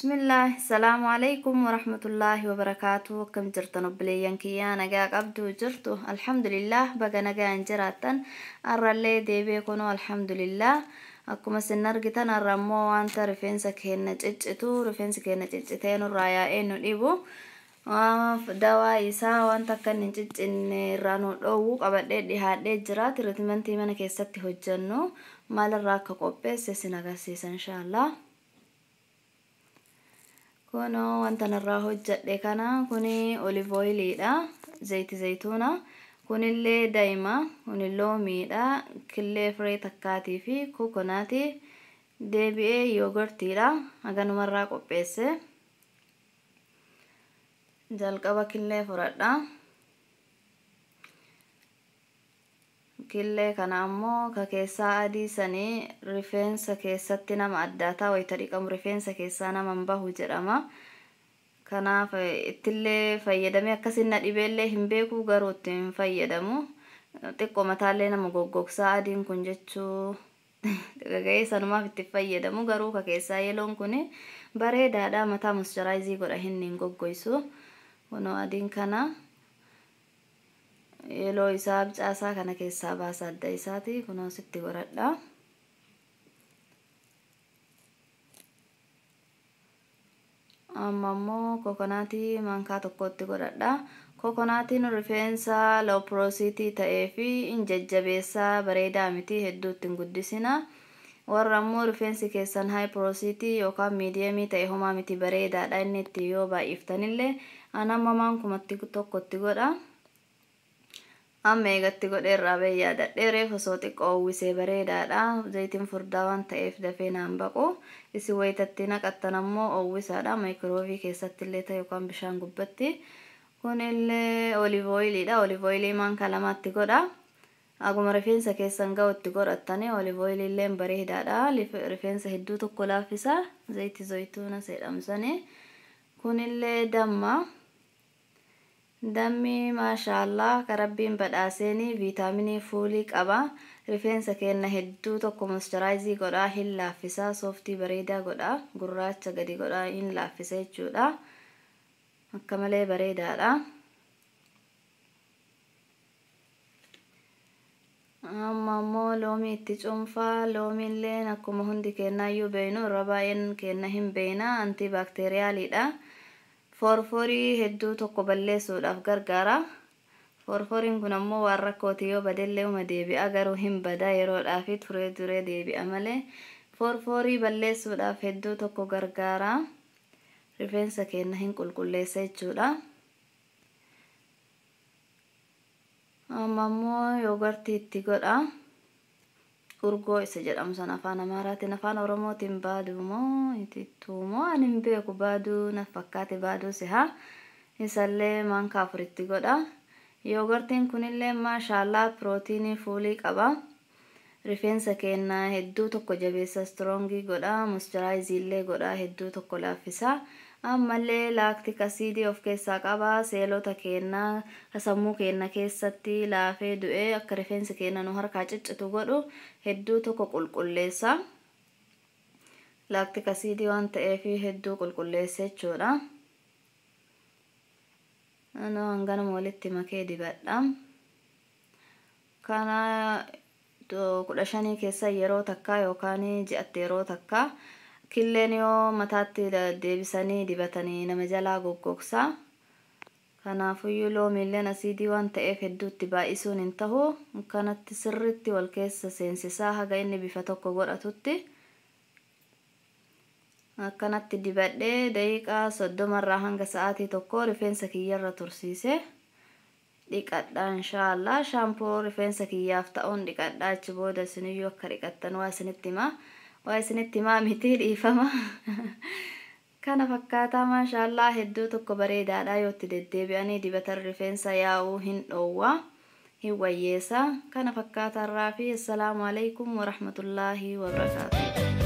Bismillah, assalamu alaikum warahmatullahi wabarakatuh. Kam jirtan obboleeyyan kiyya nagaa qabdu jirtu alhamdulillah baga nagaan jiraattan arrallee deebee kunoo alhamdulillah akkuma sin argitan arrammoo wanta rifeensa keenya cicciteen nurraa yaa'ee nu dhibu dawaa isaa wanta akka hin ciccinne irraa nu dhoowwu qabadhee dhihaadhee jira. Tiriitmentii mana keessatti hojjennu maalirraa akka qopheesse sin agarsiisa inshallah. Kuno wanta narraa hojjedhe kana kuni olive oilidha, zayti zaytuna, kunillee daima, kuni loomiidha, killee firee takkaatii fi kokonaatii, deebi'ee yoogurtiidha. Haganumarraa qopheesse. Jalqaba killee fudhadha. Killee kana ammoo ka keessaa adii sanii rifeensa keessatti nama addaataa wayita dhiqamu rifeensa keessaa nama bahu jedhama. Kanaaf ittillee fayyadamee akkasin na dhibeellee hin beeku garuu ittiin fayyadamu. Xiqqoo mataallee nama goggogsaa adiin kun jechuu gaga'ee sanumaaf itti fayyadamu garuu ka keessaa yeloon kun bareedaadha. Mataa moisturaayizii godha hin goggoysu. Kunoo adiin kana yeloo isaa bicaasaa kana keessaa baasa adda isaati. Kunoo sitti godhadha. Amma ammoo kokonaatii maankaa tokkotti godhadha. Kokonaatiin rifeensa low porosity ta'ee fi hin jajjabeessaa bareedaa miti hedduutti hin guddisina. Warra ammoo rifeensi keessan high porosity yookaan mediumii ta'e homaa miti bareedaadha inni itti yoo baay'iftanillee anamma maankumatti tokkotti godha. Amma eegatti godhee irraa yaadadhee reefu osoo xiqqoo uwwisee bareedaadha. Zayitiin furdaa waan ta'eef dafee naan baqu. Isin wayitatti naqattan ammoo uwwisaadha. Maayikiroobii keessatti illee ta'e yookaan bishaan gubbatti. Kunillee olive oilidha. Olive oilii maanka lamatti godha. Aguma rifeensa keessan ga'utti godhattanii olive oilillee bareedaadha. Rifeensa hedduu tokko laaffisa. Zayitii zayituuna jedhamsanii. Kunillee damma. Dammi maashaallah karabbiin badhaaseeni viitaaminii fuulii qaba. Rifeensa keenya hedduu tokko moisturaayizii godhaa hin laaffisa. Sooftii bareedaa godhaa gurraacha gadi godhaa hin laaffisa jechuudha. Akka malee bareedaadha. Amma ammoo loomii itti cuunfaa. Loomiillee akkuma hundi keenyayyuu beeynu irra baay'een keenya hin beeyna antibaakteeriyaaliidha. Forforii hedduu tokko balleessuudhaaf gargaara. Forforiin kun ammoo waan rakkooti yoo badellee uma deebi'a garuu hin bada yeroodhaaf turee deebi'a malee. Forforii balleessuudhaaf hedduu tokko gargaara. Rifeensa keenya hin qulqulleessa jechuudha. Amma ammoo yoogurtii itti godha. Urgoo isa jedhamu sana afaan Amaaraatiin afaan Oromootiin baaduu moo itittuu moo ani hin beeku baaduu na fakkaate baaduu siha. Isallee maanka afuritti godha. Yoogurtiin kunillee maashaallah pirootiinii fuulii qaba. Rifeensa keenya hedduu tokko jabeessa strongii godha. Moisturaayizii illee godha hedduu tokko laaffisa. Ammallee laaktik asiidii of keessaa qaba. Seelota keenya sammuu keenya keessatti laafee du'ee akka rifeensi keenya nu harkaa ciccitu godhu hedduu tokko qulqulleessa. Laaktik asiidii waan ta'eef hedduu qulqulleessa jechuudha. Ano hanganuma walitti makee dibadha. Kana 15 keessa yeroo takka yookaan ji'atti yeroo takka killeen yoo mataatti deebisanii dibatanii nama jalaa goggogsa. Kanaafuyyuu loomiilleen asiidii waan ta'eef hedduutti baay'isuun hin tahu. Kanatti sirriitti wal keessa seensisaa haga inni bifa tokko godhatutti. Akkanatti dibadhee daqiiqaa 30 hanga sa'aatii tokko rifeensa kiyyarra tursiise. Dhiqadha inshaallah. Shaampoo rifeensa kiyyaaf ta'uun dhiqadha. Achi booda isiniyyuu akka dhiqattan waa isinitti himaa. Waa isinitti himaa miti dhiifama. Kana fakkaataa maashaallah hedduu tokko bareedaadha yoo itti deddeebi'anii dibatan rifeensa yaa'uu hin dhoowwa. Hin wayyeessa. Kana fakkaatarraa fi assalaamu alaikum warahmatullaahi wabarakaatuh.